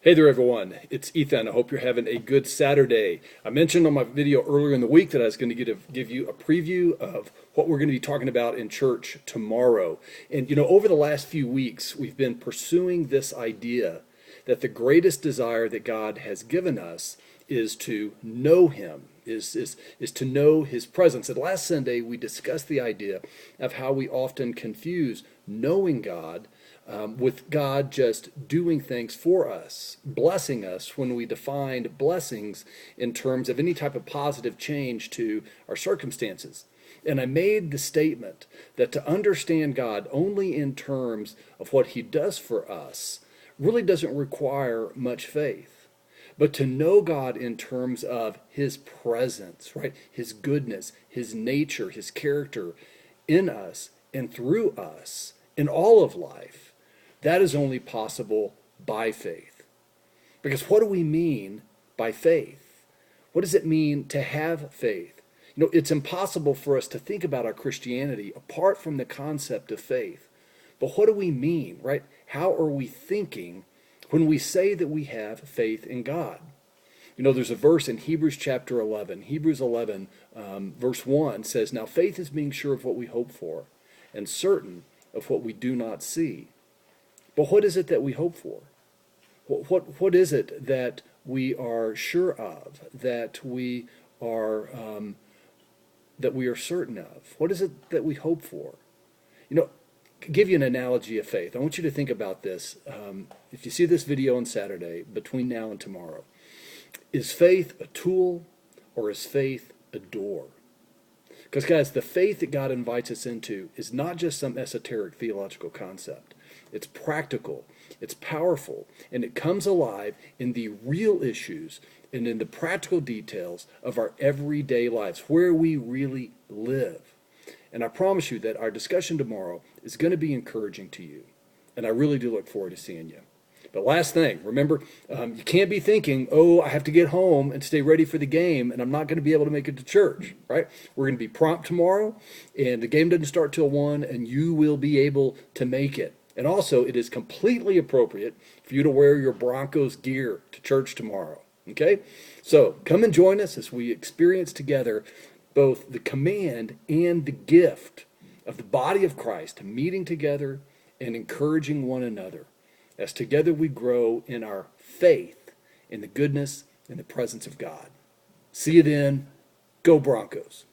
Hey there, everyone. It's Ethan. I hope you're having a good Saturday. I mentioned on my video earlier in the week that I was going to give you a preview of what we're going to be talking about in church tomorrow. And, over the last few weeks, we've been pursuing this idea that the greatest desire that God has given us is to know Him, is to know His presence. And last Sunday, we discussed the idea of how we often confuse knowing God with God just doing things for us, blessing us when we defined blessings in terms of any type of positive change to our circumstances. And I made the statement that to understand God only in terms of what He does for us really doesn't require much faith. But to know God in terms of His presence, right? His goodness, His nature, His character in us and through us in all of life, that is only possible by faith. Because what do we mean by faith? What does it mean to have faith? It's impossible for us to think about our Christianity apart from the concept of faith. But what do we mean, right? How are we thinking when we say that we have faith in God? There's a verse in Hebrews chapter 11. Hebrews 11, verse 1 says, "Now faith is being sure of what we hope for and certain of what we do not see." But what is it that we hope for? What is it that we are sure of, that we are certain of? What is it that we hope for? Give you an analogy of faith. I want you to think about this. If you see this video on Saturday, between now and tomorrow, is faith a tool or is faith a door? Because, guys, the faith that God invites us into is not just some esoteric theological concept. It's practical, it's powerful, and it comes alive in the real issues and in the practical details of our everyday lives, where we really live. And I promise you that our discussion tomorrow is going to be encouraging to you. And I really do look forward to seeing you. But last thing, remember, you can't be thinking, oh, I have to get home and stay ready for the game, and I'm not going to be able to make it to church, right? We're going to be prompt tomorrow, and the game doesn't start till 1, and you will be able to make it. And also, it is completely appropriate for you to wear your Broncos gear to church tomorrow, okay? So come and join us as we experience together both the command and the gift of the body of Christ, meeting together and encouraging one another, as together we grow in our faith in the goodness and the presence of God. See you then. Go Broncos.